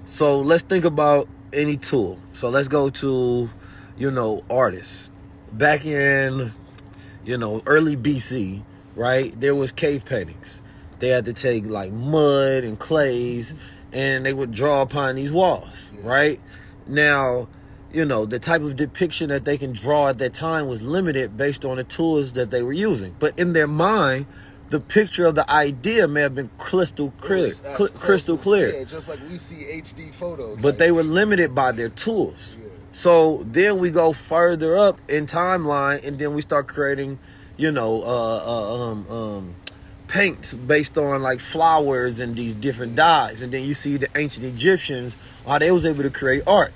So let's think about any tool. So let's go to, artists. Back in, early BC, right? There was cave paintings. They had to take like mud and clays and they would draw upon these walls, right? Now, the type of depiction that they can draw at that time was limited based on the tools that they were using. But in their mind, the picture of the idea may have been crystal clear. Yeah, just like we see HD photos. But they were limited by their tools. Yeah. So then we go further up in timeline, and then we start creating, paints based on like flowers and these different dyes. And then you see the ancient Egyptians, how they was able to create art,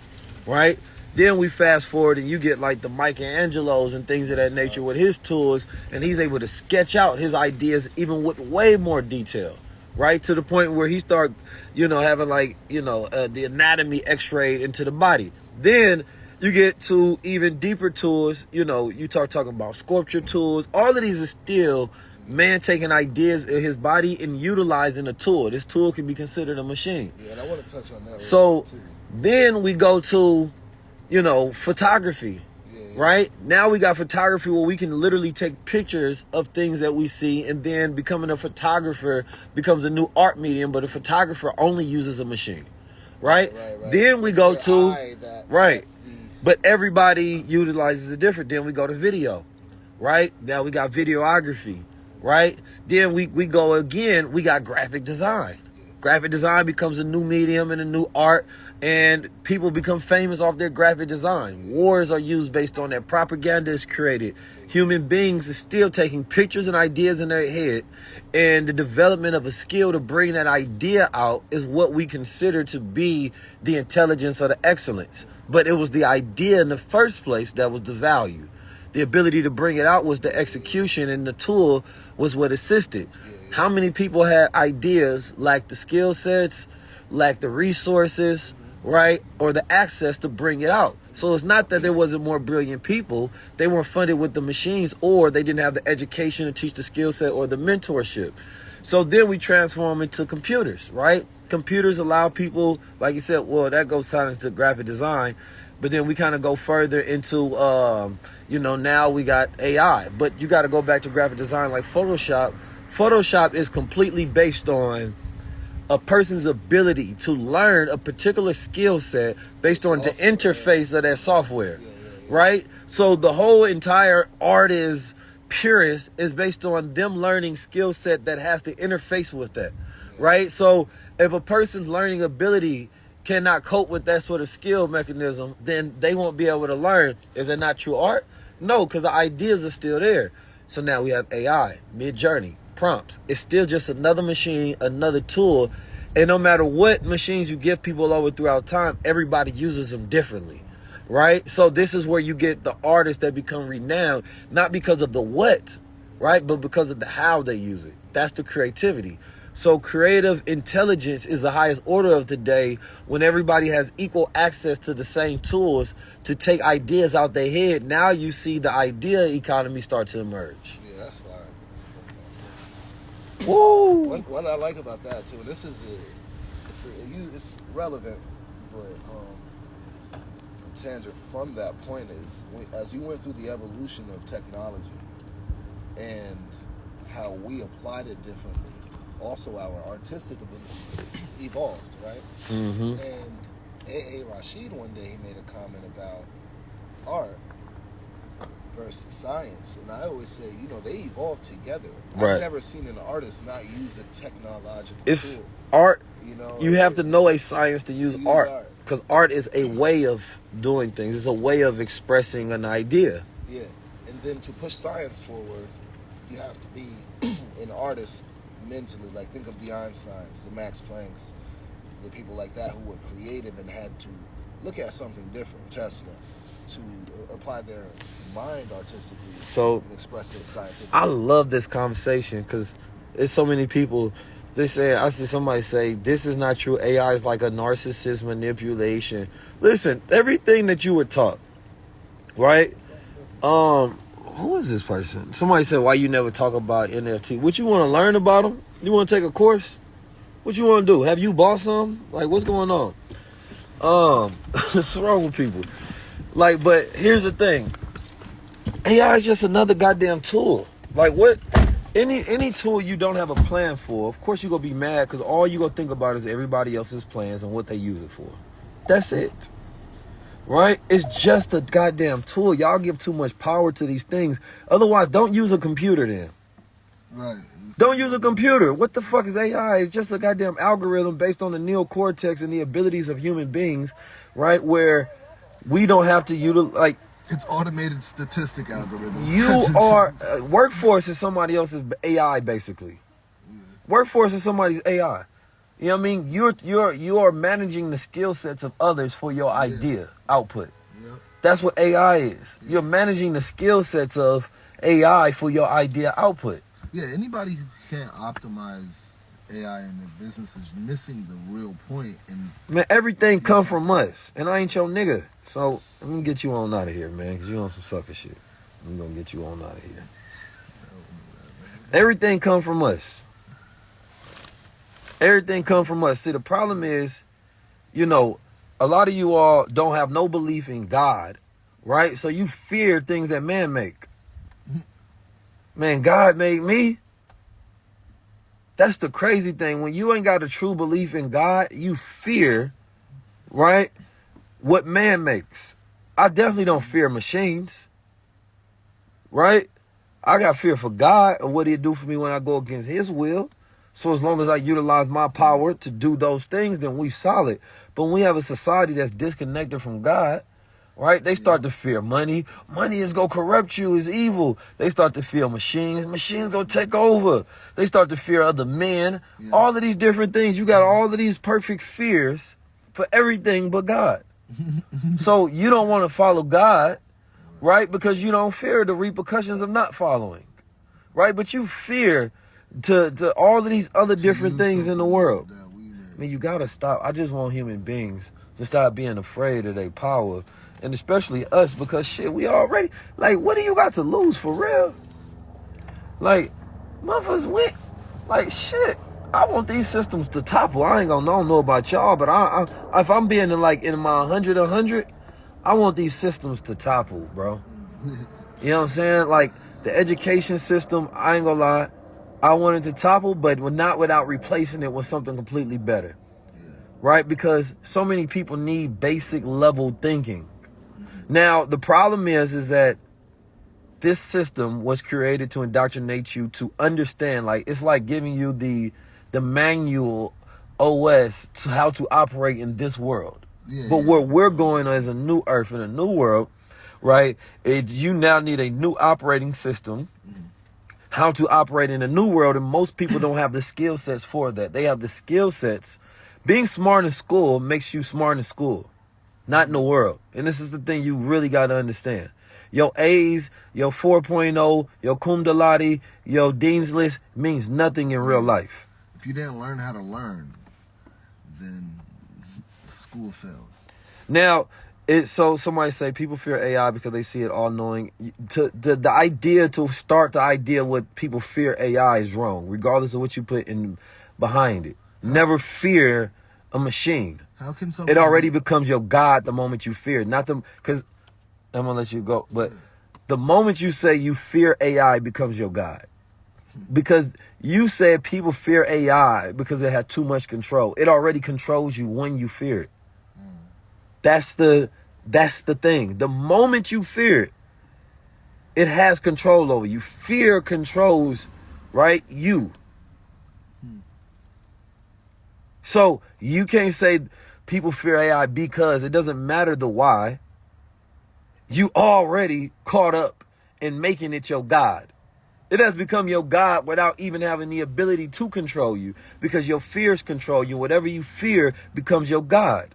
right? Then we fast forward and you get like the Michelangelos and things of that nature with his tools, and he's able to sketch out his ideas even with way more detail, right? To the point where he start, having like, the anatomy x-rayed into the body. Then you get to even deeper tools, you talking about sculpture tools. All of these are still man taking ideas in his body and utilizing a tool. This tool can be considered a machine. Yeah, and I want to touch on that. So then we go to photography, right? Now we got photography where we can literally take pictures of things that we see, and then becoming a photographer becomes a new art medium, but a photographer only uses a machine, right? Then we go to, but everybody utilizes it different. Then we go to video, right? Now we got videography, right? Then we go again, we got graphic design. Graphic design becomes a new medium and a new art, and people become famous off their graphic design. Wars are used based on that. Propaganda is created. Human beings are still taking pictures and ideas in their head, and the development of a skill to bring that idea out is what we consider to be the intelligence or the excellence. But it was the idea in the first place that was the value. The ability to bring it out was the execution, and the tool was what assisted. How many people had ideas, lacked the skill sets, lacked the resources, right? Or the access to bring it out. So it's not that there wasn't more brilliant people. They weren't funded with the machines, or they didn't have the education to teach the skill set or the mentorship. So then we transform into computers, right? Computers allow people, like you said, well, that goes kind of into graphic design. But then we kind of go further into, now we got AI. But you got to go back to graphic design like Photoshop. Photoshop is completely based on a person's ability to learn a particular skill set based on the interface of that software, right? So the whole entire art is purist is based on them learning skill set that has to interface with that, right? So if a person's learning ability cannot cope with that sort of skill mechanism, then they won't be able to learn. Is it not true art? No, because the ideas are still there. So now we have AI, Mid-Journey, prompts. It's still just another machine, another tool. And no matter what machines you give people over throughout time, everybody uses them differently, right? So this is where you get the artists that become renowned, not because of the what, right? But because of the how they use it. That's the creativity. So creative intelligence is the highest order of the day when everybody has equal access to the same tools to take ideas out their head. Now you see the idea economy start to emerge. Yeah, that's fire. Woo! What I like about that too, and this is it's relevant, but a tangent from that point is as you went through the evolution of technology and how we applied it differently. Also, our artistic ability evolved, right? Mm-hmm. And A.A. Rashid one day he made a comment about art versus science, and I always say, they evolve together. Right. I've never seen an artist not use a technological It's tool. art. You have to know a science to use art, because art is a way of doing things. It's a way of expressing an idea. Yeah, and then to push science forward, you have to be an artist mentally. Like, think of the Einsteins, the Max Plancks, the people like that who were creative and had to look at something different, Tesla, to apply their mind artistically and express it scientifically. I love this conversation because there's so many people. I see somebody say, this is not true. AI is like a narcissist manipulation. Listen, everything that you were taught, right? Who is this person? Somebody said, why you never talk about NFT? What, you want to learn about them? You want to take a course? What you want to do? Have you bought some? Like, what's going on? What's wrong with people? Like, but here's the thing. AI is just another goddamn tool. Like what? Any tool you don't have a plan for, of course you're gonna be mad because all you're gonna think about is everybody else's plans and what they use it for. That's it. Right? It's just a goddamn tool. Y'all give too much power to these things. Otherwise, don't use a computer then. Right. Don't use a computer. What the fuck is AI? It's just a goddamn algorithm based on the neocortex and the abilities of human beings, right? Where we don't have to utilize, like, it's automated statistic algorithms. You are, workforce is somebody else's AI, basically. Yeah. Workforce is somebody's AI. You know what I mean? You are managing the skill sets of others for your idea output. Yep. That's what AI is. You're managing the skill sets of AI for your idea output. Yeah, anybody who can't optimize AI in their business is missing the real point. And man, everything come from us, and I ain't your nigga. So I'm gonna get you on out of here, man, because you on some sucker shit. I'm gonna get you on out of here. Everything come from us. Everything come from us. See, the problem is, you know, a lot of you all don't have no belief in God, right? So you fear things that man make. Man, God made me. That's the crazy thing. When you ain't got a true belief in God, you fear, right, what man makes. I definitely don't fear machines, right? I got fear for God and what he'll do for me when I go against his will. So as long as I utilize my power to do those things, then we solid. But when we have a society that's disconnected from God, right? They start to fear money. Money is going to corrupt you, is evil. They start to fear machines. Machines going to take over. They start to fear other men. Yeah. All of these different things. You got all of these perfect fears for everything but God. So you don't want to follow God, right? Because you don't fear the repercussions of not following, right? But you fear to all of these other different things in the world. I mean, you got to stop. I just want human beings to stop being afraid of their power. And especially us, because shit, we already, like, what do you got to lose for real? Like, motherfuckers went, like, shit, I want these systems to topple. I don't know about y'all, but I if I'm being in my 100, I want these systems to topple, bro. You know what I'm saying? Like, the education system, I ain't gonna lie, I want it to topple, but not without replacing it with something completely better. Right? Because so many people need basic level thinking. Now, the problem is that this system was created to indoctrinate you to understand, like, it's like giving you the manual OS to how to operate in this world. But where we're going as a new earth and a new world, right? You now need a new operating system, how to operate in a new world, and most people don't have the skill sets for that. They have the skill sets. Being smart in school makes you smart in school, not in the world. And this is the thing you really got to understand. Your A's, your 4.0, your cum laude, your dean's list means nothing in real life. If you didn't learn how to learn, then school failed. Now, so somebody say people fear AI because they see it all knowing. The idea to start the idea what people fear AI is wrong, regardless of what you put in behind it. Never fear a machine. How can it already becomes your God the moment you fear it? Not the, because I'm gonna let you go, but the moment you say you fear AI becomes your God. Because you said people fear AI because it had too much control. It already controls you when you fear it. That's the thing. The moment you fear it, it has control over you. Fear controls, right, you. So you can't say people fear AI because it doesn't matter the why. You already caught up in making it your God. It has become your God without even having the ability to control you, because your fears control you. Whatever you fear becomes your God.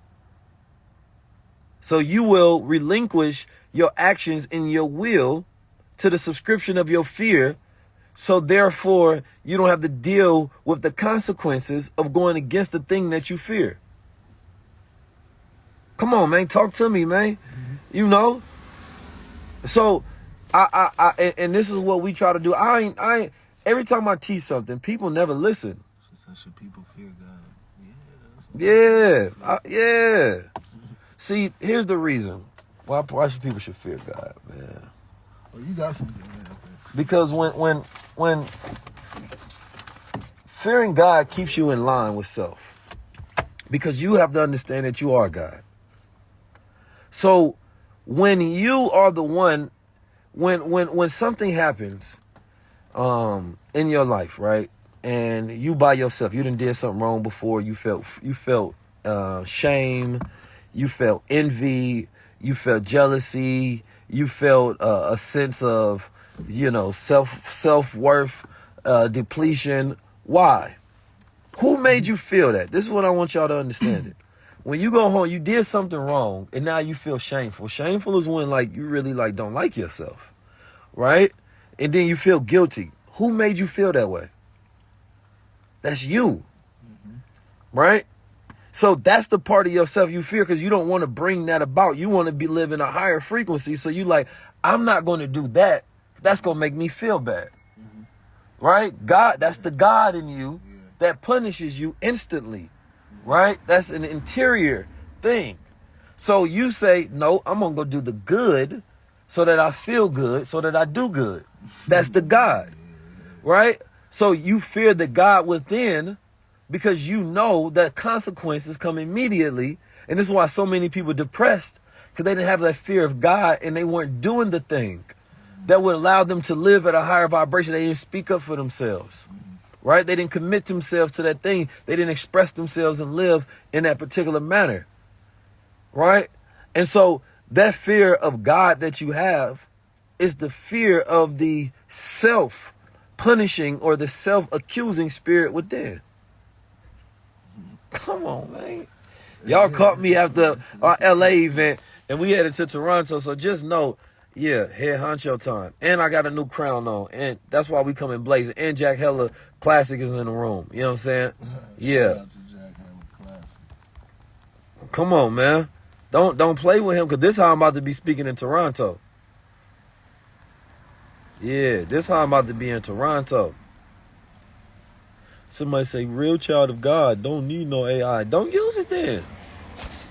So you will relinquish your actions and your will to the subscription of your fear. So therefore, you don't have to deal with the consequences of going against the thing that you fear. Come on, man. Talk to me, man. Mm-hmm. You know? So, and this is what we try to do. I every time I teach something, people never listen. Should people fear God? Yeah. See, here's the reason why people should fear God, man. Well, you got some good man. Because when fearing God keeps you in line with self. Because you have to understand that you are God. So when you are the one, when something happens in your life, right? And you by yourself, you done did something wrong before, you felt shame, you felt envy, you felt jealousy, you felt a sense of, self-worth depletion. Why? Who made you feel that? This is what I want y'all to understand it. When you go home, you did something wrong, and now you feel shameful. Shameful is when, you really, don't like yourself, right? And then you feel guilty. Who made you feel that way? That's you, right? So that's the part of yourself you fear because you don't want to bring that about. You want to be living a higher frequency. So you I'm not going to do that. That's going to make me feel bad, right? God, that's the God in you that punishes you instantly, right? That's an interior thing. So you say, no, I'm going to go do the good so that I feel good, so that I do good. That's the God, right? So you fear the God within because you know that consequences come immediately. And this is why so many people are depressed, because they didn't have that fear of God and they weren't doing the thing that would allow them to live at a higher vibration. They didn't speak up for themselves. Right? They didn't commit themselves to that thing. They didn't express themselves and live in that particular manner. Right? And so that fear of God that you have is the fear of the self-punishing or the self-accusing spirit within. Come on, man. Y'all caught me after our LA event and we headed to Toronto. So just know, head honcho time. And I got a new crown on. And that's why we come in blazing. And Jack Hella Classic is in the room. You know what I'm saying? Yeah. Shout out to Jack Hella Classic. Come on, man. Don't play with him, because this is how I'm about to be speaking in Toronto. Yeah, this is how I'm about to be in Toronto. Somebody say, real child of God don't need no AI. Don't use it then.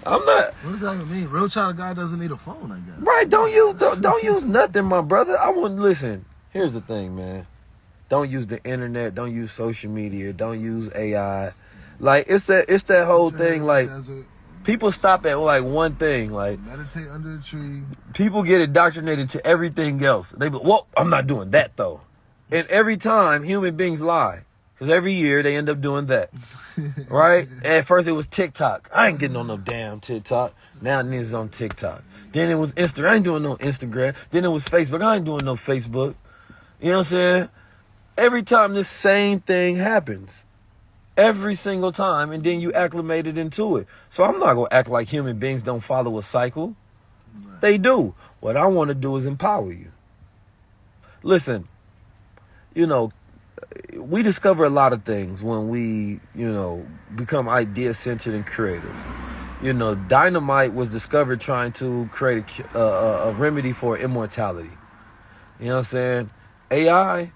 I'm not. What does that even mean? Real child of God doesn't need a phone, I guess. Right, don't use nothing, my brother. Listen, here's the thing, man. Don't use the internet, don't use social media, don't use AI. It's that whole thing, people stop at one thing, meditate under a tree. People get indoctrinated to everything else. They be, well, I'm not doing that though. And every time human beings lie. Because every year they end up doing that, right? At first it was TikTok. I ain't getting on no damn TikTok. Now niggas on TikTok. Then it was Instagram. I ain't doing no Instagram. Then it was Facebook. I ain't doing no Facebook. You know what I'm saying? Every time this same thing happens. Every single time. And then you acclimated into it. So I'm not going to act like human beings don't follow a cycle. Right. They do. What I want to do is empower you. Listen, we discover a lot of things when we, become idea-centered and creative. Dynamite was discovered trying to create a remedy for immortality. You know what I'm saying? AI,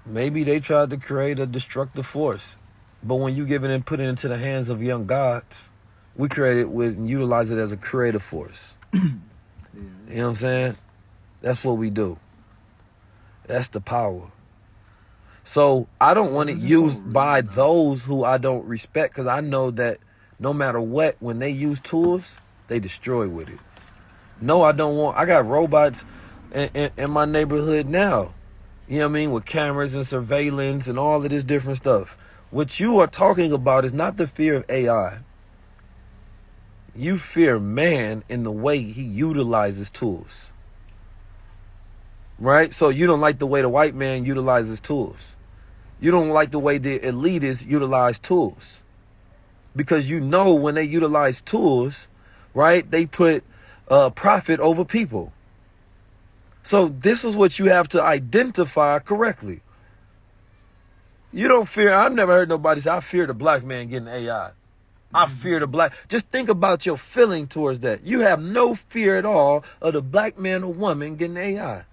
maybe they tried to create a destructive force. But when you give it and put it into the hands of young gods, we create it with and utilize it as a creative force. You know what I'm saying? That's what we do. That's the power. So I don't want it used by those who I don't respect, because I know that no matter what, when they use tools, they destroy with it. No, I don't want. I got robots in my neighborhood now. You know what I mean? With cameras and surveillance and all of this different stuff. What you are talking about is not the fear of AI. You fear man in the way he utilizes tools. Right? So you don't like the way the white man utilizes tools. You don't like the way the elitists utilize tools. Because when they utilize tools, right, they put profit over people. So this is what you have to identify correctly. You don't fear. I've never heard nobody say, I fear the black man getting AI. I fear the black. Just think about your feeling towards that. You have no fear at all of the black man or woman getting AI.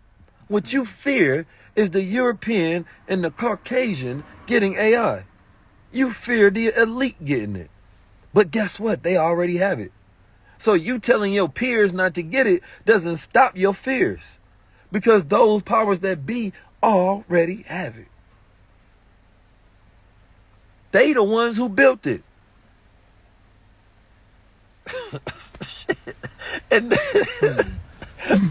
What you fear is the European and the Caucasian getting AI. You fear the elite getting it. But guess what? They already have it. So you telling your peers not to get it doesn't stop your fears, because those powers that be already have it. They the ones who built it. And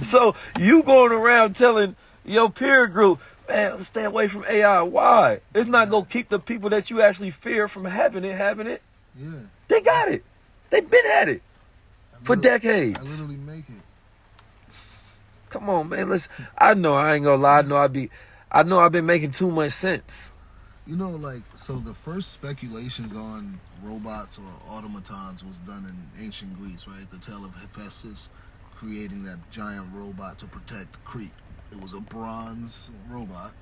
so you going around telling your peer group, man, let's stay away from AI. Why? It's not going to keep the people that you actually fear from having it. Yeah. They got it. They've been at it for decades. I literally make it. Come on, man. I know I ain't gonna lie. I know I've been making too much sense. You know, like, so the first speculations on robots or automatons was done in ancient Greece, right? The tale of Hephaestus creating that giant robot to protect Crete. It was a bronze robot,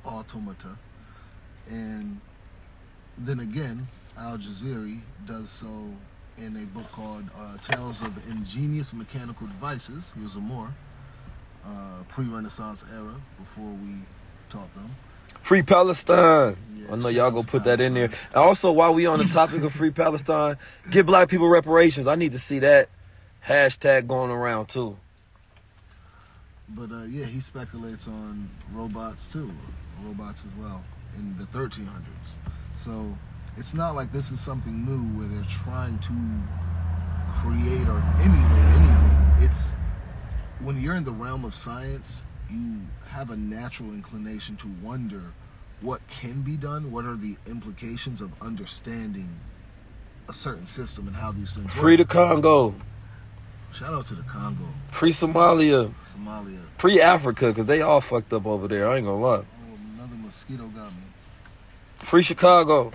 automata. And then again, Al-Jazari does so in a book called Tales of Ingenious Mechanical Devices. He was a Moor, pre-Renaissance era, before we taught them. Free Palestine. Yeah, I know y'all gonna put that in there. And also, while we on the topic of Free Palestine, give black people reparations. I need to see that hashtag going around too. But yeah, he speculates on robots too, robots as well, in the 1300s. So it's not like this is something new where they're trying to create or emulate anything. It's when you're in the realm of science, you have a natural inclination to wonder what can be done, what are the implications of understanding a certain system and how these things work. Free the Congo. Shout out to the Congo. Free Somalia. Somalia. Free Africa, because they all fucked up over there. I ain't gonna lie. Oh, another mosquito got me. Free Chicago.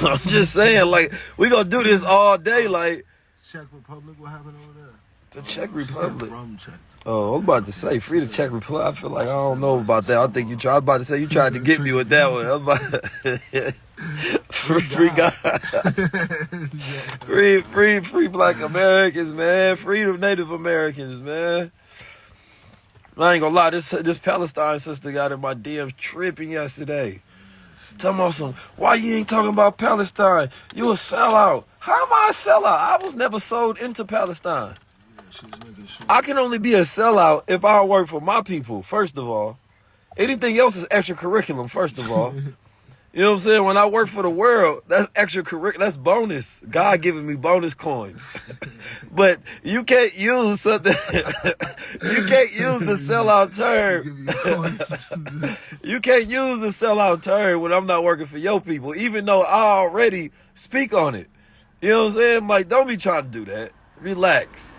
I'm just saying, like, we gonna do this all day, like. Czech Republic, what happened over there? The Czech Republic. From Czech. Oh, I'm about to say, free the Czech Republic. I feel like I don't know about that. I think you tried. I was about to say you tried to get me with that one. I was about free God. free black Americans, man. Free the Native Americans, man. I ain't gonna lie, this Palestine sister got in my DMs tripping yesterday. Tell me some, why you ain't talking about Palestine? You a sellout. How am I a sellout? I was never sold into Palestine. Sure. I can only be a sellout if I work for my people, first of all. Anything else is extracurriculum, first of all. You know what I'm saying? When I work for the world, that's extracurricular, that's bonus. God giving me bonus coins. But you can't use something, you can't use the sellout term. You can't use the sellout term when I'm not working for your people, even though I already speak on it. You know what I'm saying? Like, don't be trying to do that. Relax.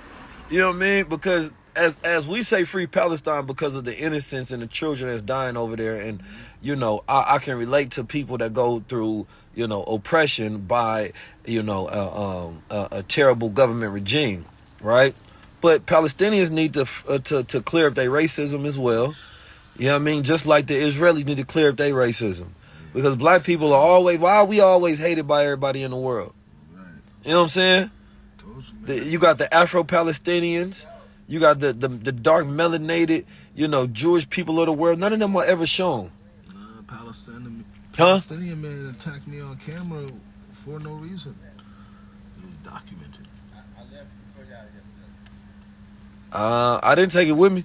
You know what I mean? Because as we say free Palestine because of the innocence and the children that's dying over there, and, you know, I can relate to people that go through, you know, oppression by, you know, a terrible government regime, right? But Palestinians need to clear up their racism as well. You know what I mean? Just like the Israelis need to clear up their racism. Because black people are always, why are we always hated by everybody in the world? You know what I'm saying? You got the Afro-Palestinians. You got the dark melanated, you know, Jewish people of the world. None of them are ever shown. Palestinian man attacked me on camera for no reason. It was documented. I didn't take it with me.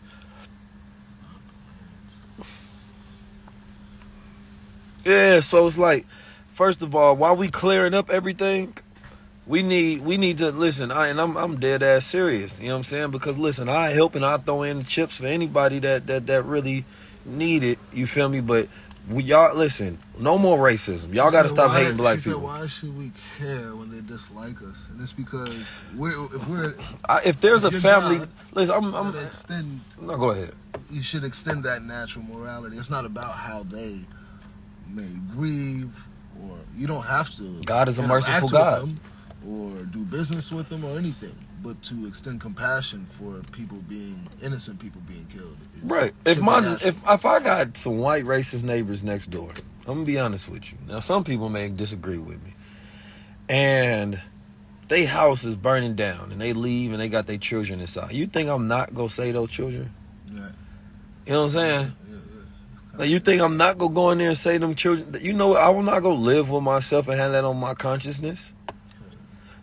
Yeah, so it's like, first of all, while we clearing up everything, we need to listen. I'm dead ass serious. You know what I'm saying? Because listen, I help and I throw in chips for anybody that really need it. You feel me? But y'all listen. No more racism. Y'all got to stop hating black people. Why should we care when they dislike us? And it's because if there's a family, God, listen. No, go ahead. You should extend that natural morality. It's not about how they may grieve, or you don't have to. God is a merciful God. Or do business with them or anything, but to extend compassion for innocent people being killed. Right. If I got some white racist neighbors next door, I'm gonna be honest with you. Now some people may disagree with me, and they house is burning down, and they leave, and they got their children inside. You think I'm not gonna save those children? Yeah. You know what I'm saying? Yeah. Like, you think I'm not gonna go in there and save them children? You know, I will not go live with myself and have that on my consciousness.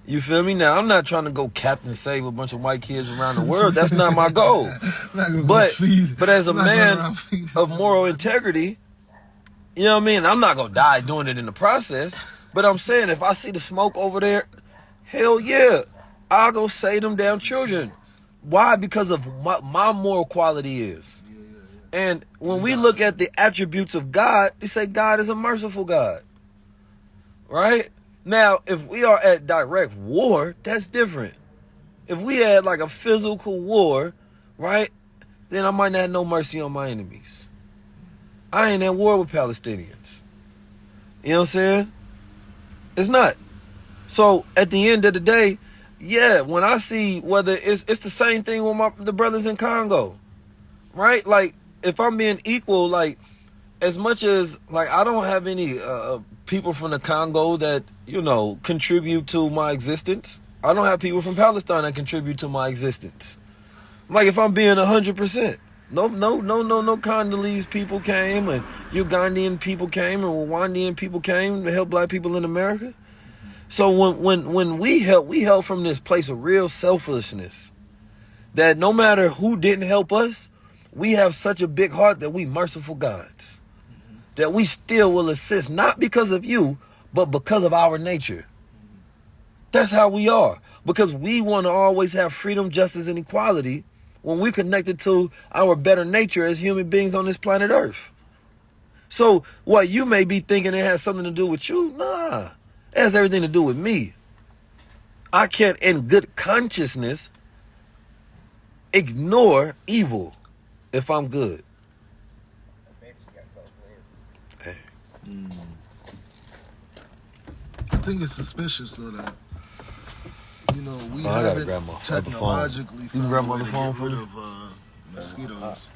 You feel me? Now, I'm not trying to go Captain Save a bunch of white kids around the world. That's not my goal. But as a man of moral integrity, you know what I mean? I'm not going to die doing it in the process. But I'm saying if I see the smoke over there, hell yeah, I'll go save them damn children. Why? Because of what my moral quality is. And when we look at the attributes of God, we say God is a merciful God. Right? Now, if we are at direct war, that's different. If we had like a physical war, right, then I might not have no mercy on my enemies. I ain't at war with Palestinians. You know what I'm saying? It's not. So at the end of the day, yeah, when I see whether it's the same thing with the brothers in Congo, right? Like, if I'm being equal, like, as much as, like, I don't have any people from the Congo that, you know, contribute to my existence. I don't have people from Palestine that contribute to my existence. Like, if I'm being 100%. No Congolese people came, and Ugandan people came, and Rwandan people came to help black people in America. So when we help from this place of real selflessness, that no matter who didn't help us, we have such a big heart that we merciful gods. That we still will assist, not because of you, but because of our nature. That's how we are. Because we want to always have freedom, justice, and equality when we're connected to our better nature as human beings on this planet Earth. So what you may be thinking it has something to do with you, nah. It has everything to do with me. I can't, in good consciousness, ignore evil if I'm good. I think it's suspicious though that, you know, we I gotta haven't grab my technologically phone. You can found grab a my way other to phone get for rid me? of mosquitoes.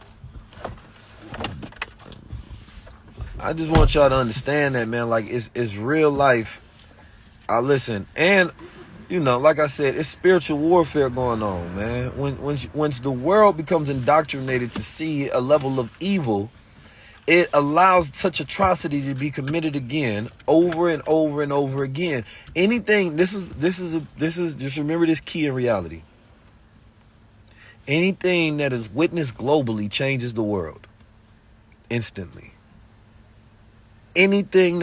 I just want y'all to understand that, man. Like, it's real life. I listen, and you know, like I said, it's spiritual warfare going on, man. Once the world becomes indoctrinated to see a level of evil, it allows such atrocity to be committed again, over and over and over again. Anything. This is just remember this key in reality. Anything that is witnessed globally changes the world instantly. Anything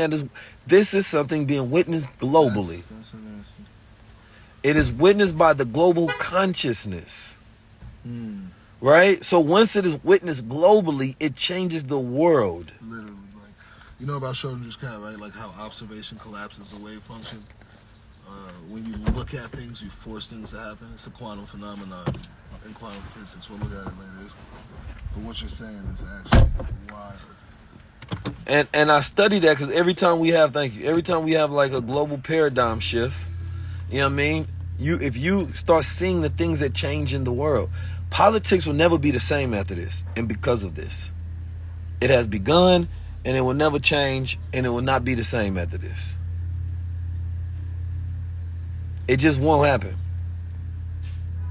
this is something being witnessed globally. That's interesting. It is witnessed by the global consciousness. Right? So once it is witnessed globally, it changes the world. Literally, like, you know about Schrodinger's cat, right? Like how observation collapses a wave function. When you look at things, you force things to happen. It's a quantum phenomenon in quantum physics. We'll look at it later. But what you're saying is actually wild. And I study that because every time we have like a global paradigm shift, you know what I mean? If you start seeing the things that change in the world, politics will never be the same after this, and because of this. It has begun, and it will never change, and it will not be the same after this. It just won't happen.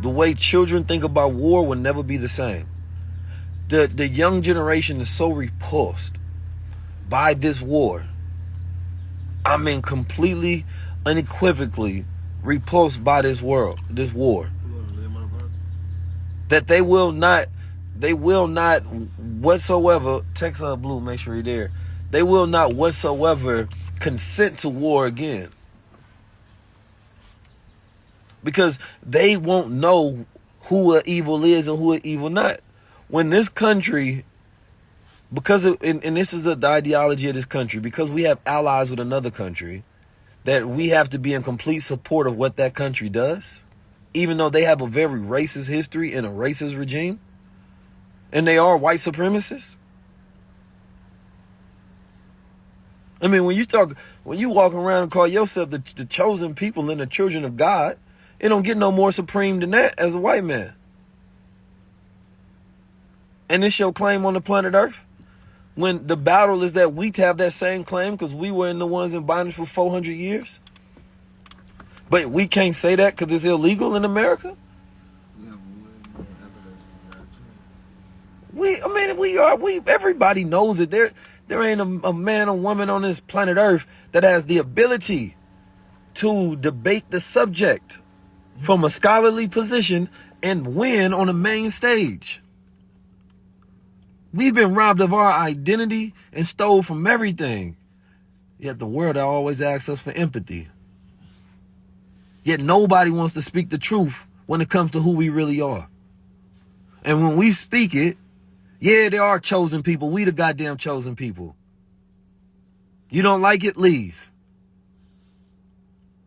The way children think about war will never be the same. The young generation is so repulsed by this war. I mean, completely, unequivocally repulsed by this war. That they will not whatsoever, text Blue, make sure you're there. They will not whatsoever consent to war again. Because they won't know who evil is and who evil not. When this country, and this is the ideology of this country, because we have allies with another country, that we have to be in complete support of what that country does, even though they have a very racist history and a racist regime, and they are white supremacists. I mean, when you walk around and call yourself the chosen people and the children of God, it don't get no more supreme than that as a white man. And it's your claim on the planet Earth. When the battle is that we have that same claim because we were the ones in bondage for 400 years. But we can't say that because it's illegal in America. We have way more evidence than that too. Everybody knows it. There ain't a man or woman on this planet Earth that has the ability to debate the subject from a scholarly position and win on the main stage. We've been robbed of our identity and stole from everything. Yet the world always asks us for empathy. Yet nobody wants to speak the truth when it comes to who we really are. And when we speak it, yeah, there are chosen people. We the goddamn chosen people. You don't like it? Leave.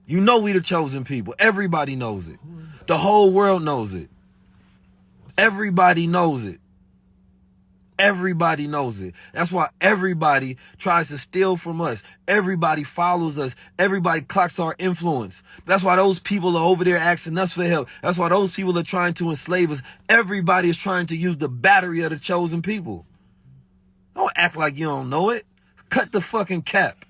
You know we the chosen people. Everybody knows it. The whole world knows it. Everybody knows it. Everybody knows it. That's why everybody tries to steal from us. Everybody follows us. Everybody clocks our influence. That's why those people are over there asking us for help. That's why those people are trying to enslave us. Everybody is trying to use the battery of the chosen people. Don't act like you don't know it. Cut the fucking cap.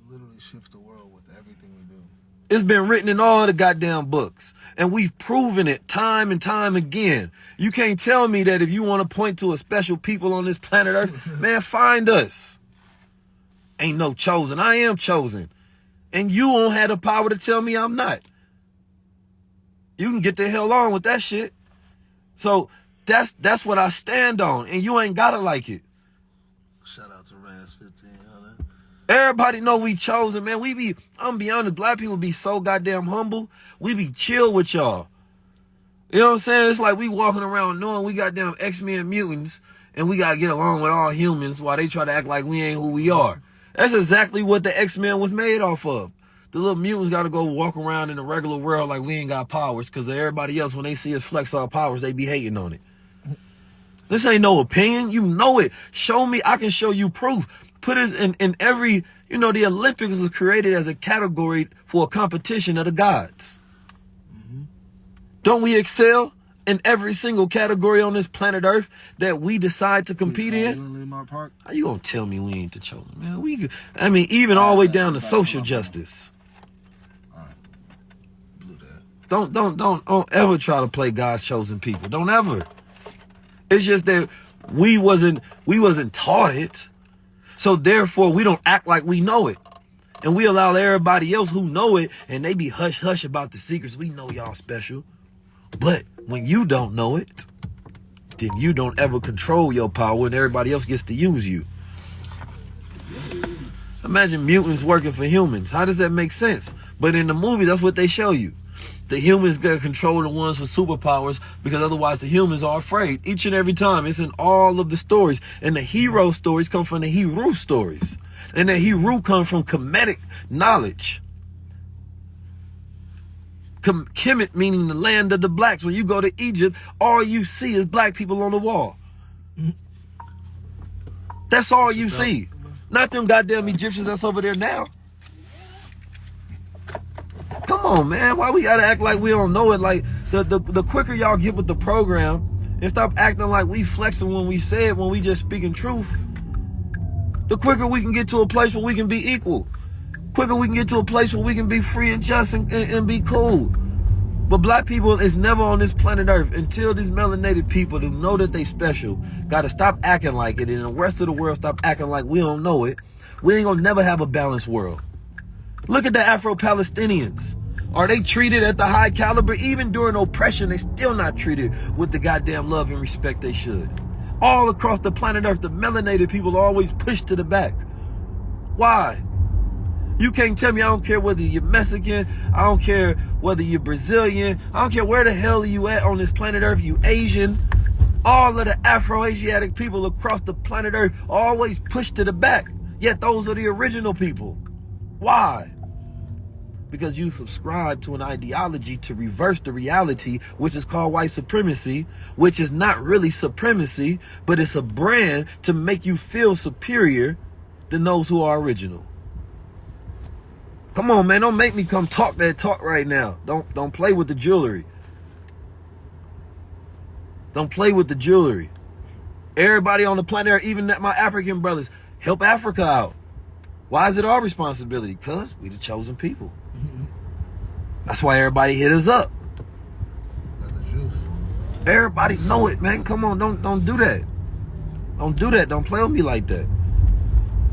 We literally shift the world with everything we do. It's been written in all the goddamn books. And we've proven it time and time again. You can't tell me that if you want to point to a special people on this planet Earth, man, find us. Ain't no chosen. I am chosen. And you won't have the power to tell me I'm not. You can get the hell on with that shit. So that's what I stand on. And you ain't gotta like it. Shout out to Raz 1500. Everybody know we chosen, man. I'm gonna be honest, black people be so goddamn humble. We be chill with y'all. You know what I'm saying? It's like we walking around knowing we goddamn X-Men mutants and we gotta get along with all humans while they try to act like we ain't who we are. That's exactly what the X-Men was made off of. The little mutants gotta go walk around in the regular world like we ain't got powers, because everybody else, when they see us flex our powers, they be hating on it. This ain't no opinion. You know it. Show me. I can show you proof. Put it in every, the Olympics was created as a category for a competition of the gods. Mm-hmm. Don't we excel in every single category on this planet Earth that we decide to compete in? How you gonna tell me we ain't the chosen, man? Even all the way down to social justice. Don't ever try to play God's chosen people. Don't ever. It's just that we wasn't taught it. So therefore, we don't act like we know it. And we allow everybody else who know it, and they be hush-hush about the secrets. We know y'all special. But when you don't know it, then you don't ever control your power and everybody else gets to use you. Imagine mutants working for humans. How does that make sense? But in the movie, that's what they show you. The humans gotta control the ones with superpowers, because otherwise the humans are afraid. Each and every time. It's in all of the stories. And the hero stories come from the hero stories. And the hero come from Kemetic knowledge. Kemet meaning the land of the blacks. When you go to Egypt, all you see is black people on the wall. That's all you see. Not them goddamn Egyptians that's over there now. Come on, man. Why we gotta act like we don't know it? Like, the quicker y'all get with the program and stop acting like we flexing when we say it, when we just speaking truth, the quicker we can get to a place where we can be equal. Quicker we can get to a place where we can be free and just and be cool. But black people is never on this planet Earth until these melanated people who know that they special gotta stop acting like it, and the rest of the world stop acting like we don't know it. We ain't gonna never have a balanced world. Look at the Afro-Palestinians. Are they treated at the high caliber? Even during oppression, they still not treated with the goddamn love and respect they should. All across the planet Earth, the melanated people are always pushed to the back. Why? You can't tell me, I don't care whether you're Mexican, I don't care whether you're Brazilian, I don't care where the hell are you at on this planet Earth, you Asian. All of the Afro-Asiatic people across the planet Earth are always pushed to the back. Yet those are the original people. Why? Because you subscribe to an ideology to reverse the reality, which is called white supremacy, which is not really supremacy, but it's a brand to make you feel superior than those who are original. Come on, man, don't make me come talk that talk right now. Don't play with the jewelry. Don't play with the jewelry. Everybody on the planet, even my African brothers, help Africa out. Why is it our responsibility? Because we the chosen people. That's why everybody hit us up. Everybody know it, man. Come on, don't do that. Don't do that. Don't play with me like that.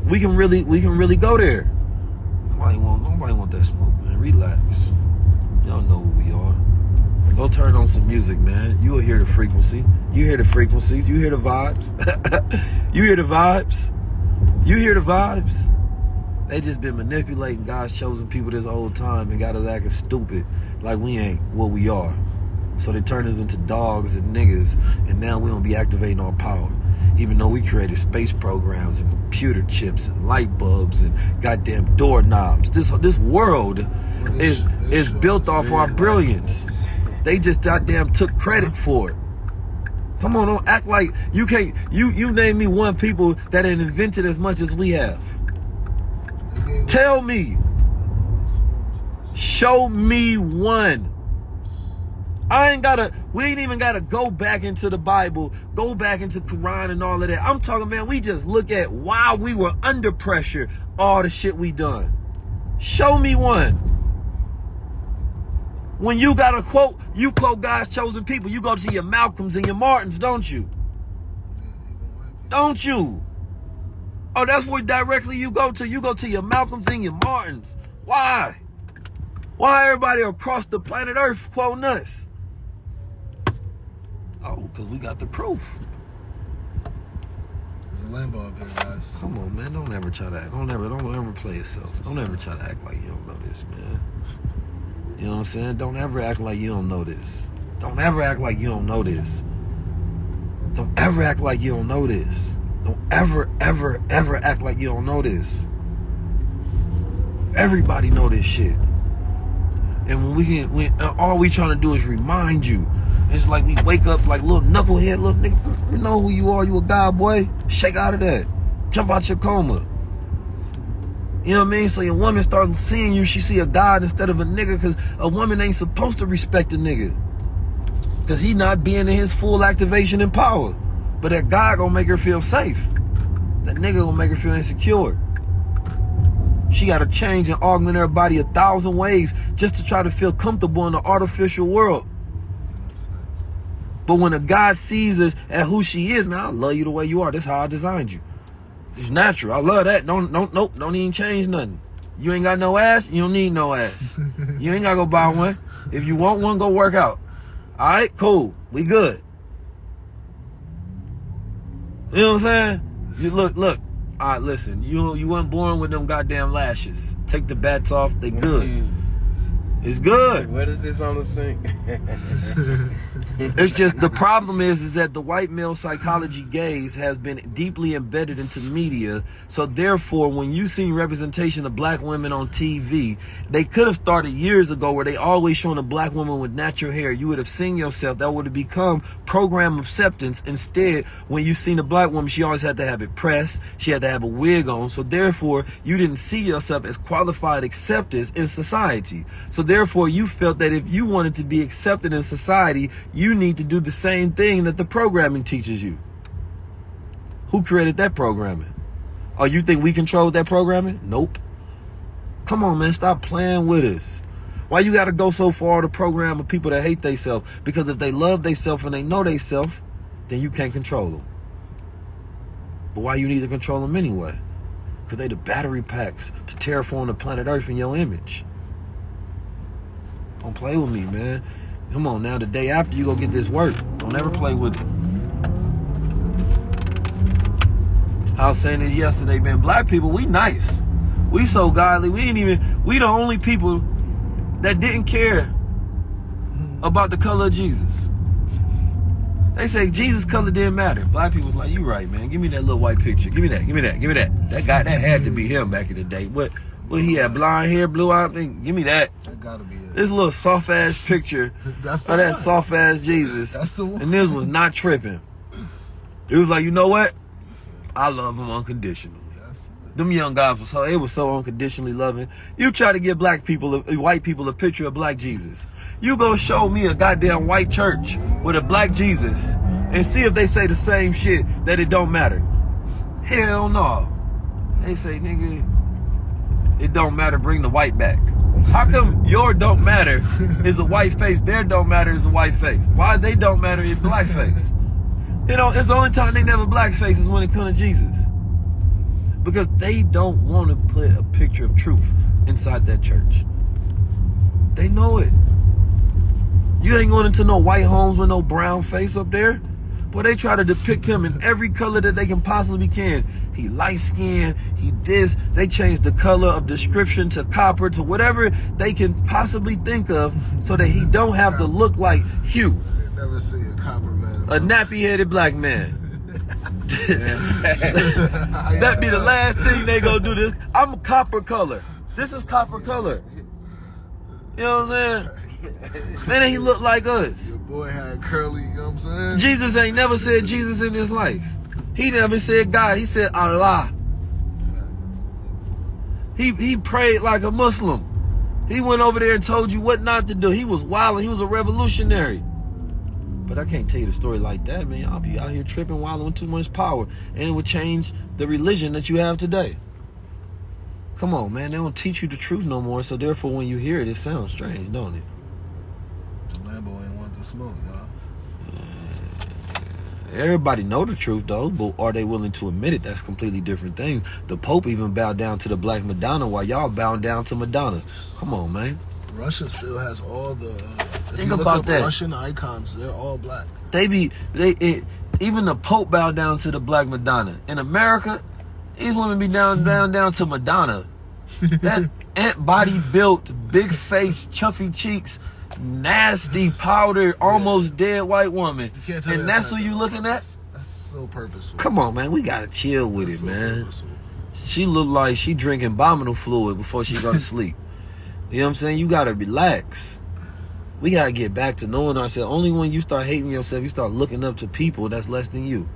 We can really go there. Nobody want that smoke, man. relax. Y'all know who we are. Go turn on some music, man. You will hear the frequency. You hear the frequencies. You hear the vibes. You hear the vibes. You hear the vibes. They just been manipulating God's chosen people this whole time and got us acting stupid like we ain't what we are. So they turned us into dogs and niggas, and now we don't be activating our power. Even though we created space programs and computer chips and light bulbs and goddamn doorknobs. This world is built off our brilliance. They just goddamn took credit for it. Come on, don't act like you can't. You name me one people that had invented as much as we have. Tell me. Show me one. We ain't even gotta go back into the Bible, go back into Quran and all of that. I'm talking, man, we just look at while we were under pressure, all the shit we done. Show me one. When you got a quote, you quote God's chosen people. You go to your Malcolms and your Martins, don't you? Don't you? Oh, that's where directly you go to. You go to your Malcolms and your Martins. Why? Why everybody across the planet Earth quoting us? Oh, because we got the proof. There's a Lambo up here, guys. Come on, man. Don't ever try to act. Don't ever play yourself. Don't ever try to act like you don't know this, man. You know what I'm saying? Don't ever act like you don't know this. Don't ever act like you don't know this. Don't ever act like you don't know this. Don't ever act like you don't know this. Everybody know this shit. And when all we trying to do is remind you. It's like we wake up like little knucklehead, little nigga. You know who you are. You a god, boy. Shake out of that. Jump out your coma. You know what I mean? So your woman starts seeing you. She see a god instead of a nigga, because a woman ain't supposed to respect a nigga, because he not being in his full activation and power. But that God gonna make her feel safe. That nigga gonna make her feel insecure. She gotta change and augment her body 1,000 ways just to try to feel comfortable in the artificial world. But when a God sees us at who she is, man, I love you the way you are. That's how I designed you. It's natural. I love that. Don't even change nothing. You ain't got no ass, you don't need no ass. You ain't gotta go buy one. If you want one, go work out. All right, cool. We good. You know what I'm saying? You look. All right, listen. You weren't born with them goddamn lashes. Take the bats off. They good. It's good. What is this on the sink? It's just the problem is that the white male psychology gaze has been deeply embedded into media. So therefore, when you see representation of black women on TV, they could have started years ago where they always showing a black woman with natural hair. You would have seen yourself. That would have become program acceptance. Instead, when you seen a black woman, she always had to have it pressed. She had to have a wig on. So therefore, you didn't see yourself as qualified acceptance in society. So therefore, you felt that if you wanted to be accepted in society, you need to do the same thing that the programming teaches you. Who created that programming? Oh, you think we controlled that programming? Nope. Come on, man, stop playing with us. Why you gotta go so far to program of people that hate themselves? Because if they love themselves and they know themselves, then you can't control them. But why you need to control them anyway? Because they the battery packs to terraform the planet Earth in your image. Don't play with me, man. Come on now, the day after you go get this work. Don't ever play with it. I was saying it yesterday, man. Black people, we nice. We so godly. We the only people that didn't care about the color of Jesus. They say Jesus' color didn't matter. Black people's like, you right, man. Give me that little white picture. Give me that. That guy, that had to be him back in the day. What he had, blonde hair, blue eye? Give me that. That gotta be it. This little soft ass picture of that soft ass Jesus. That's the one. And this was not tripping. It was like, you know what? I love him unconditionally. Them young guys were so unconditionally loving. You try to give white people a picture of black Jesus. You go show me a goddamn white church with a black Jesus and see if they say the same shit that it don't matter. Hell no. They say, nigga, it don't matter, bring the white back. How come your don't matter is a white face, their don't matter is a white face? Why they don't matter is black face? You know, it's the only time they never black face is when it comes to Jesus. Because they don't want to put a picture of truth inside that church. They know it. You ain't going into no white homes with no brown face up there. But they try to depict him in every color that they can possibly can. He light skinned, he this. They change the color of description to copper to whatever they can possibly think of so that he don't have to look like Hugh. I never see a copper man. A nappy-headed black man. That be the last thing they go do. This. I'm copper color. This is copper color. You know what I'm saying? Man, he looked like us. Your boy had curly, you know what I'm saying? Jesus ain't never said Jesus in his life. He never said God. He said Allah. He prayed like a Muslim. He went over there and told you what not to do. He was wild. He was a revolutionary. But I can't tell you the story like that, man. I'll be out here tripping, wilding with too much power. And it would change the religion that you have today. Come on, man. They don't teach you the truth no more. So therefore, when you hear it, it sounds strange, don't it? The Lambo ain't want to smoke, y'all. Everybody know the truth, though. But are they willing to admit it? That's completely different things. The Pope even bowed down to the Black Madonna while y'all bowed down to Madonna. Come on, man. Russia still has all the... Think about that. Russian icons, they're all black. Even the Pope bowed down to the Black Madonna. In America, these women be down to Madonna. That ant body built, big face, chuffy cheeks, nasty, powdered, almost dead white woman. And that's who you looking at? That's so purposeful. Come on, man. We gotta chill with it, so man. Purposeful. She look like she drinking abominable fluid before she go to sleep. You know what I'm saying? You gotta relax. We gotta get back to knowing ourselves. Only when you start hating yourself, you start looking up to people that's less than you.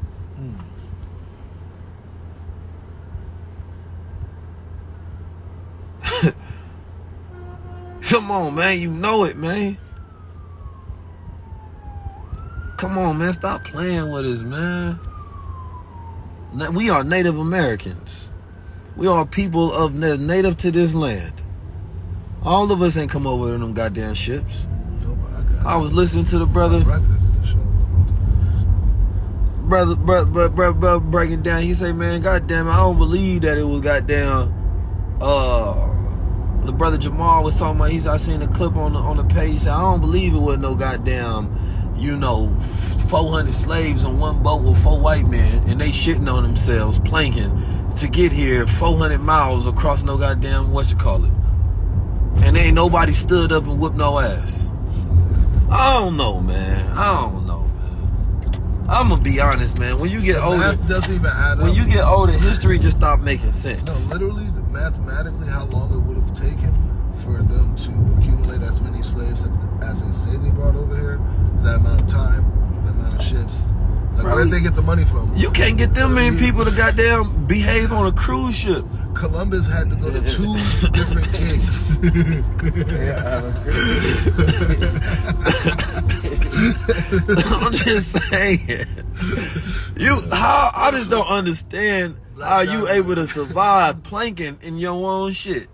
Come on, man. You know it, man. Come on, man. Stop playing with us, man. We are Native Americans. We are people of native to this land. All of us ain't come over in them goddamn ships. I was listening to the brother breaking down. He say, man, goddamn, I don't believe that it was goddamn. The brother Jamal was talking about. I seen a clip on the page. He said, I don't believe it was no goddamn, 400 slaves on one boat with 4 white men, and they shitting on themselves, planking to get here 400 miles across no goddamn and ain't nobody stood up and whooped no ass. I don't know, man. I'm gonna be honest, man. When you get older, math doesn't even add up. When you get older, history just stopped making sense. No, literally, mathematically, how long it would have taken for them to accumulate as many slaves as they say they brought over here, that amount of time, that amount of ships. Like, where'd they get the money from? You can't get them many people to goddamn behave on a cruise ship. Columbus had to go to 2 different kings. I'm just saying. I just don't understand how you able to survive planking in your own shit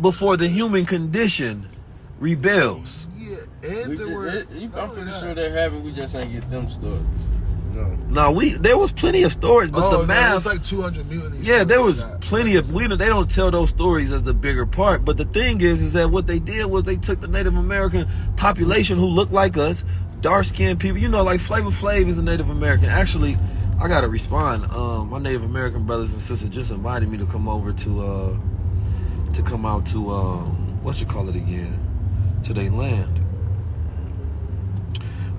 before the human condition rebels. Yeah, and I'm pretty sure they're having. We just ain't get them stories. No, there was plenty of stories, but the math. It was like 200 mutinies. Yeah, there was plenty of. They don't tell those stories as the bigger part. But the thing is that what they did was they took the Native American population who looked like us, dark-skinned people. Like Flavor Flav is a Native American. Actually, I gotta respond. My Native American brothers and sisters just invited me to come over to come out to to their land.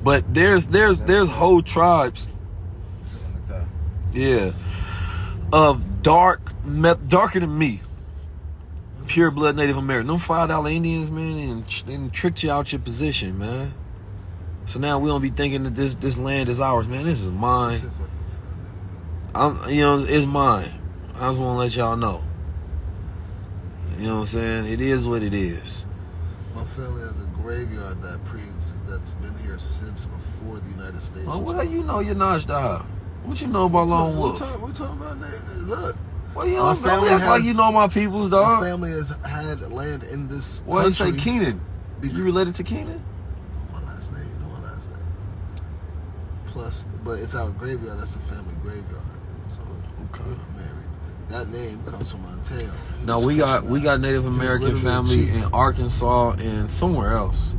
But there's whole tribes, of darker than me, pure blood Native American. Them $5 Indians, man, and tricked you out your position, man. So now we don't be thinking that this land is ours, man. This is mine. It's mine. I just want to let y'all know. You know what I'm saying? It is what it is. My family has a graveyard that's been here since before the United States. Oh, what do you know? You're not Dahab. What you know about Lone Wolf? We're talking about that. Look. Well, you don't act like you know my peoples, dog. My family has had land in this country. Well, you say Keenan. You related to Keenan? My last name. Plus, but it's our graveyard. That's a family graveyard. So we're not married. that name comes from Mateo. No, we got Native American family in Arkansas and somewhere else.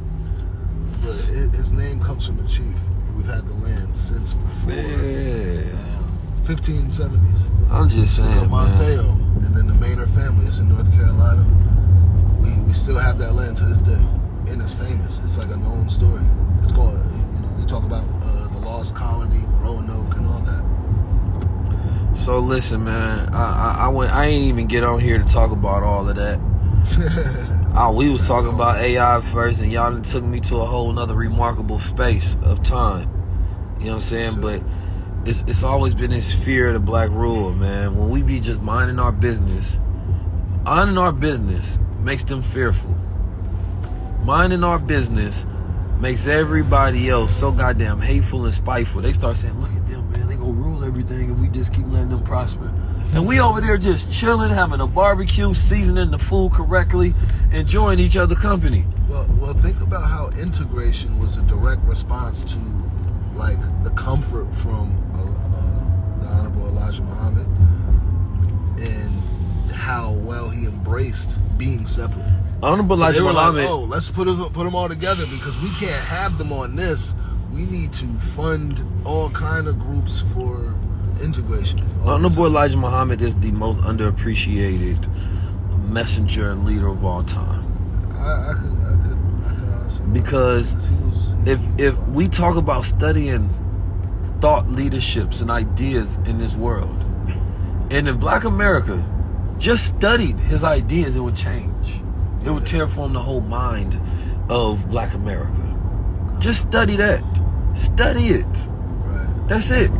But his name comes from the chief. We've had the land since before 1570s. I'm just saying, Mateo, and then the Maynard family. It's in North Carolina. We still have that land to this day, and it's famous. It's like a known story. It's called, they talk about the Lost Colony, Roanoke, and all that. So listen, man, I ain't even get on here to talk about all of that. We was talking about AI first, and y'all done took me to a whole nother remarkable space of time. You know what I'm saying? Sure. But it's always been this fear of the black rule, man. When we be just minding our business makes them fearful. Minding our business makes everybody else so goddamn hateful and spiteful. They start saying, look at them, man, they gonna rule everything if we just keep letting them prosper. And we over there just chilling, having a barbecue, seasoning the food correctly, enjoying each other's company. Well, think about how integration was a direct response to, like, the comfort from the Honorable Elijah Muhammad, and how well he embraced being separate. Honorable Elijah Muhammad. Like, let's put them all together because we can't have them on this. We need to fund all kind of groups for integration. Honorable Elijah Muhammad is the most underappreciated messenger and leader of all time. I could honestly, because if we talk about studying thought leaderships and ideas in this world, and if Black America just studied his ideas, it would change. It would terraform the whole mind of Black America. Just study that. Study it. Right. That's it.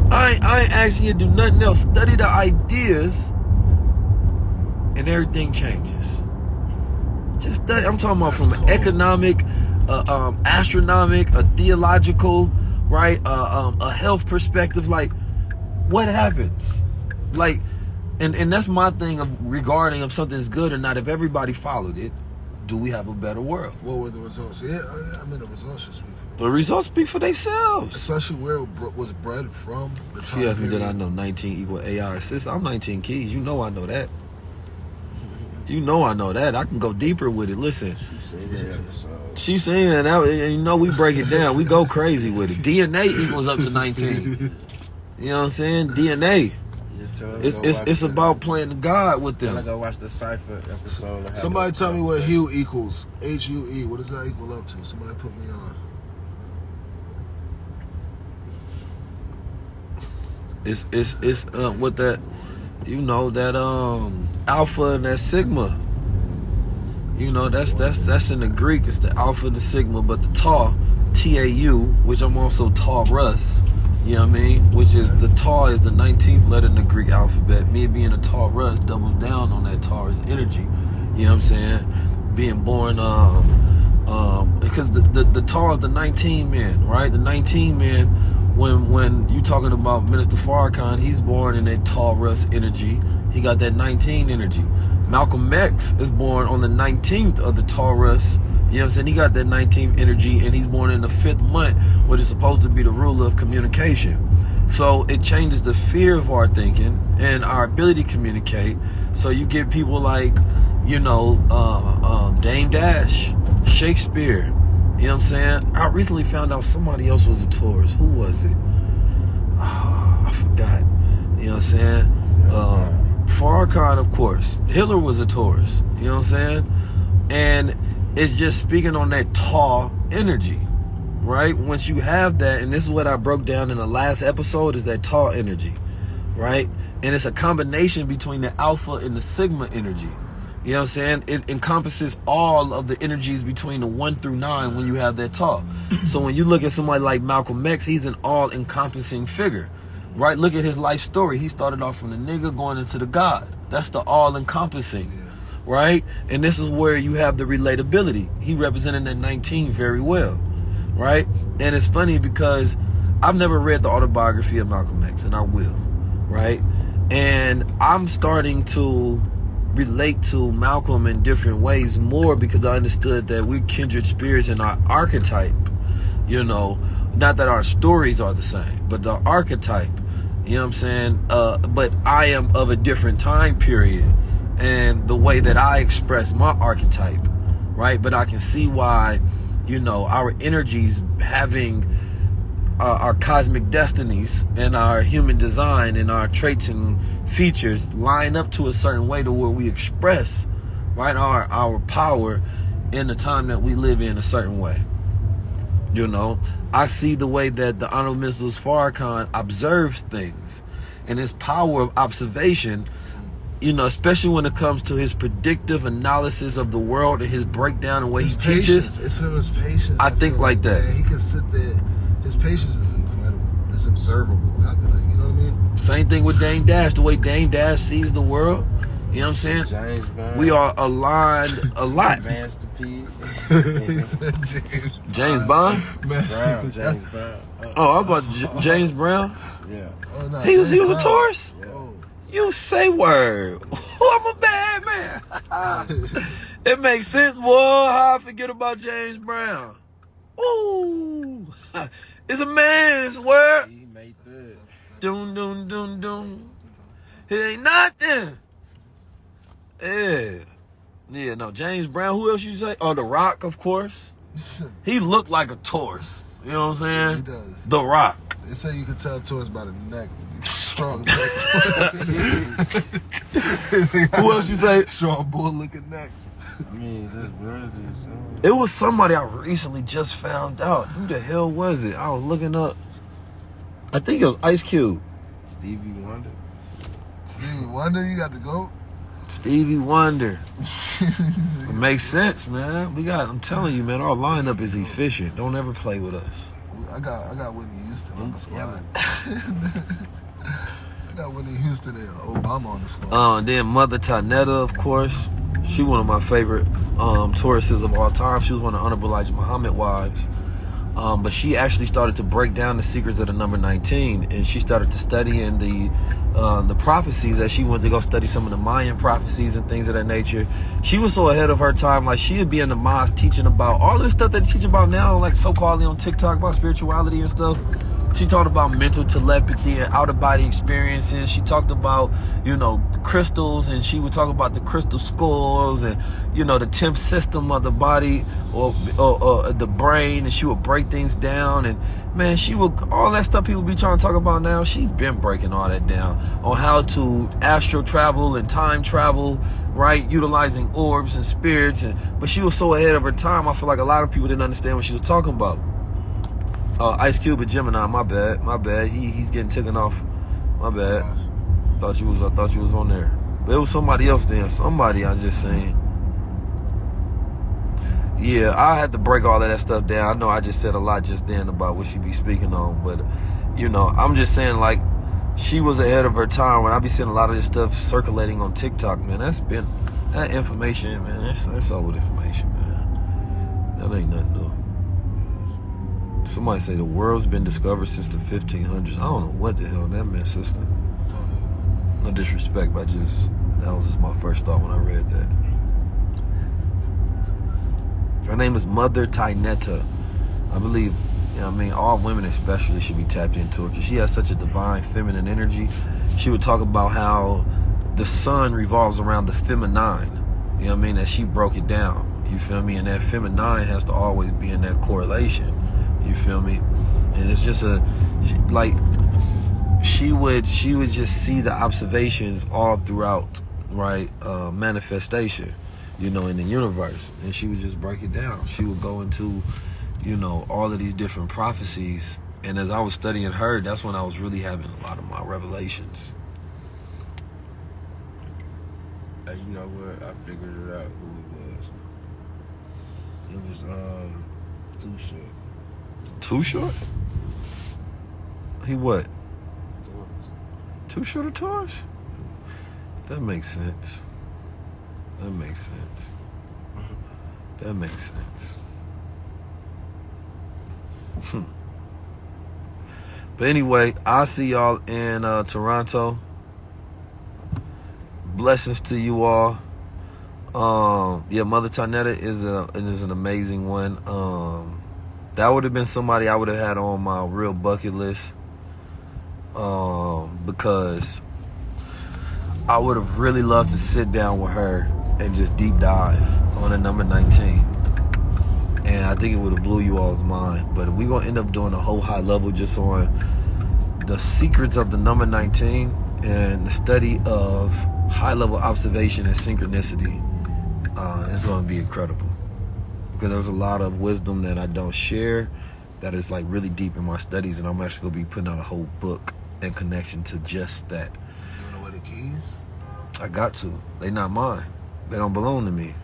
I ain't asking you to do nothing else. Study the ideas and everything changes. Just study. I'm talking about from an economic, astronomic, a theological, right? A health perspective. Like, what happens? Like, and that's my thing of regarding if something's good or not. If everybody followed it, do we have a better world? What were the results? Yeah, I mean, the results should speak for themselves. The results speak for themselves. Especially where it was bred from. The time she asked me, period. did I know 19 equal AI? Sis, I'm 19 keys. You know I know that. You know I know that. I can go deeper with it. Listen. She's saying that, and you know we break it down. We go crazy with it. DNA equals up to 19. You know what I'm saying? DNA. It's about playing the God with them. I gotta watch the Cypher episode. Somebody tell me what hue equals. HUE. What does that equal up to? Somebody put me on. It's with that, you know, that alpha and that sigma. You know, that's in the Greek. It's the alpha and the sigma, but the tau, T-A-U, which I'm also Taurus. You know what I mean? Which is the Taur is the 19th letter in the Greek alphabet. Me being a Taurus doubles down on that Taurus energy. You know what I'm saying? Being born because the Taur is the 19 men, right? The 19 men, when you talking about Minister Farrakhan, he's born in that Taurus energy. He got that 19 energy. Malcolm X is born on the 19th of the Taurus. You know what I'm saying? He got that 19th energy, and he's born in the 5th month, which is supposed to be the ruler of communication. So it changes the fear of our thinking and our ability to communicate. So you get people like, you know, Dame Dash, Shakespeare. You know what I'm saying? I recently found out somebody else was a Taurus. Who was it? Oh, I forgot. You know what I'm saying? Farrakhan, of course. Hitler was a Taurus. You know what I'm saying? And it's just speaking on that tall energy, right? Once you have that, and this is what I broke down in the last episode, is that tall energy, right? And it's a combination between the alpha and the sigma energy. You know what I'm saying? It encompasses all of the energies between the 1 through 9 when you have that tall. So when you look at somebody like Malcolm X, he's an all-encompassing figure, right? Look at his life story. He started off from the nigga going into the God. That's the all-encompassing. Right? And this is where you have the relatability. He represented that 19 very well. Right? And it's funny because I've never read the autobiography of Malcolm X, and I will. Right? And I'm starting to relate to Malcolm in different ways more because I understood that we're kindred spirits in our archetype. You know, not that our stories are the same, but the archetype. You know what I'm saying? But I am of a different time period, and the way that I express my archetype, right? But I can see why, you know, our energies having our cosmic destinies and our human design and our traits and features line up to a certain way to where we express, right, our power in the time that we live in a certain way. You know, I see the way that the Honorable Mr. Farrakhan observes things, and his power of observation, you know, especially when it comes to his predictive analysis of the world and his breakdown and what he teaches. It's from his patience. I think like that. Man, he can sit there. His patience is incredible. It's observable. How can I, you know what I mean? Same thing with Dame Dash. The way Dame Dash sees the world. You know what I'm saying? James Bond. We are aligned a lot. Master P. He said James Bond? Brown. James Brown. Oh, I'm about James Brown. Yeah. Oh, no, He was a Brown. Taurus. Yeah. Oh. You say word. I'm a bad man. It makes sense, boy. How I forget about James Brown. Ooh. It's a man's word. He made that. Doom, doom, doom, doom. It ain't nothing. Yeah. Yeah, no, James Brown. Who else you say? Oh, The Rock, of course. He looked like a Taurus. You know what I'm saying? He does. The Rock. They say you can tell Taurus by the neck. Strong neck. Who else you say? Strong bull looking necks. I mean, that's brothers. It was somebody I recently just found out. Who the hell was it? I was looking up. I think it was Ice Cube. Stevie Wonder. Stevie Wonder, you got to go. Stevie Wonder. It makes sense, man. I'm telling you, man, our lineup is efficient. Don't ever play with us. I got Whitney Houston on the squad. I got Whitney Houston and Obama on the squad. And then Mother Tanetta, of course. She one of my favorite Tauruses of all time. She was one of Honorable Elijah Muhammad wives. But she actually started to break down the secrets of the number 19, and she started to study in the prophecies as she went to go study some of the Mayan prophecies and things of that nature. She was so ahead of her time. Like, she'd be in the mosque teaching about all this stuff that they teach about now, like so-called on TikTok about spirituality and stuff. She talked about mental telepathy and out-of-body experiences. She talked about, you know, crystals, and she would talk about the crystal skulls and, you know, the 10th system of the body or the brain, and she would break things down. And, man, she would, all that stuff people be trying to talk about now, she's been breaking all that down on how to astral travel and time travel, right, utilizing orbs and spirits. But she was so ahead of her time, I feel like a lot of people didn't understand what she was talking about. Ice Cube and Gemini, my bad. He's getting taken off. My bad. I thought you was on there. But it was somebody else then. Somebody, I'm just saying. Yeah, I had to break all of that stuff down. I know I just said a lot just then about what she be speaking on, but, you know, I'm just saying, like, she was ahead of her time. When I be seeing a lot of this stuff circulating on TikTok, man, that information, man, that's old information, man. That ain't nothing new. Somebody say the world's been discovered since the 1500s. I don't know what the hell that meant, sister. No disrespect, but that was just my first thought when I read that. Her name is Mother Tanetta. I believe, you know what I mean, all women especially should be tapped into her because she has such a divine feminine energy. She would talk about how the sun revolves around the feminine. You know what I mean? That she broke it down. You feel me? And that feminine has to always be in that correlation. You feel me? And it's just she would just see the observations all throughout, right, manifestation, you know, in the universe, and she would just break it down. She would go into, you know, all of these different prophecies, and as I was studying her, that's when I was really having a lot of my revelations. Hey, you know what? I figured it out who it was. It was Too Short. Too Short? He what? Taurus. Too Short of Taurus? That makes sense. That makes sense. That makes sense. But anyway, I'll see y'all in Toronto. Blessings to you all. Yeah, Mother Tanetta is an amazing one. That would have been somebody I would have had on my real bucket list. because I would have really loved to sit down with her and just deep dive on a number 19. And I think it would have blew you all's mind. But we're going to end up doing a whole high level just on the secrets of the number 19 and the study of high level observation and synchronicity. It's going to be incredible. Because there's a lot of wisdom that I don't share that is like really deep in my studies. And I'm actually going to be putting out a whole book in connection to just that. You know where the keys? I got to. They not mine. They don't belong to me.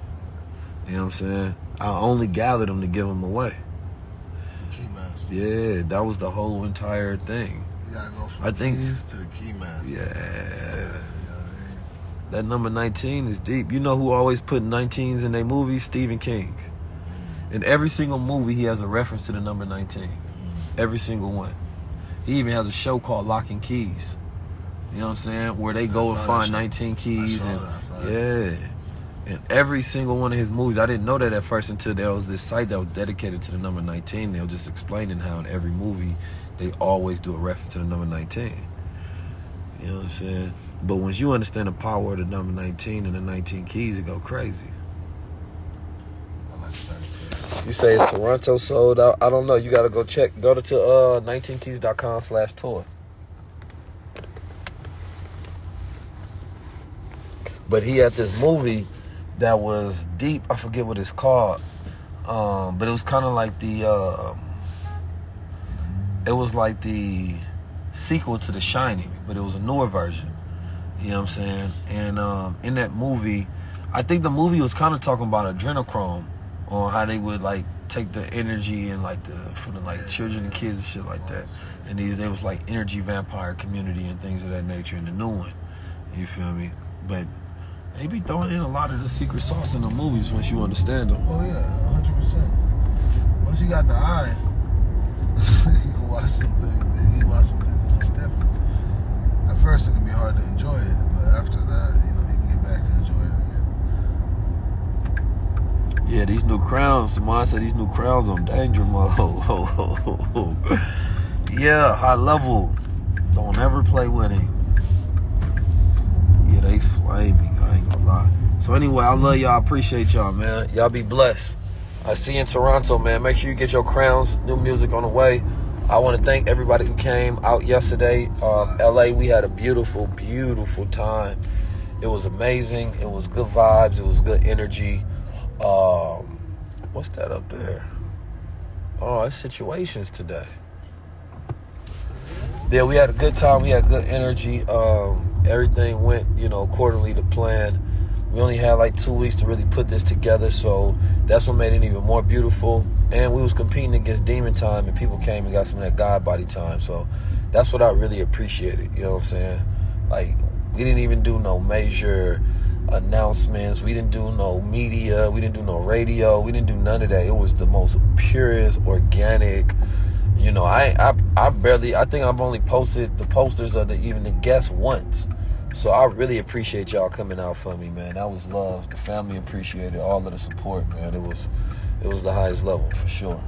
You know what I'm saying? I only gathered them to give them away. The key master. Yeah, that was the whole entire thing. You gotta go from I think keys to the key master. Yeah. You know what I mean? That number 19 is deep. You know who always put 19s in their movies? Stephen King. In every single movie, he has a reference to the number 19. Every single one. He even has a show called Lock and Keys. You know what I'm saying? Where they go and find 19 keys. I saw that. Yeah. In every single one of his movies, I didn't know that at first until there was this site that was dedicated to the number 19. They were just explaining how in every movie, they always do a reference to the number 19. You know what I'm saying? But once you understand the power of the number 19 and the 19 keys, it go crazy. I like that. You say it's Toronto sold out. I don't know. You got to go check. Go to 19keys.com/tour. But he had this movie that was deep. I forget what it's called. But it was kind of like the sequel to The Shining, but it was a newer version. You know what I'm saying? And in that movie, I think the movie was kind of talking about adrenochrome, on how they would like take the energy and like for the like children and kids and shit like that. And there was like energy vampire community and things of that nature in the new one. You feel me? But they be throwing in a lot of the secret sauce in the movies once you understand them. Oh yeah, 100%. Once you got the eye, you can watch some things. You can watch some things a little different. At first, it can be hard to enjoy it, but after that, you can get back to enjoy it again. Yeah, these new crowns. Somebody said these new crowns on danger mode. Yeah, high level. Don't ever play with him. Yeah, they flaming. I ain't gonna lie. So anyway, I love y'all. I appreciate y'all, man. Y'all be blessed. I see you in Toronto, man. Make sure you get your crowns. New music on the way. I want to thank everybody who came out yesterday. LA, we had a beautiful, beautiful time. It was amazing. It was good vibes. It was good energy. What's that up there? Oh, it's situations today. Yeah, we had a good time. We had good energy. Everything went, accordingly to plan. We only had like 2 weeks to really put this together, so that's what made it even more beautiful. And we was competing against Demon Time, and people came and got some of that God body time. So that's what I really appreciated. You know what I'm saying? Like, we didn't even do no major announcements. We didn't do no media. We didn't do no radio. We didn't do none of that. It was the most purest, organic. I think I've only posted the posters of even the guests once. So I really appreciate y'all coming out for me, man. That was love. The family appreciated all of the support, man. It was the highest level for sure.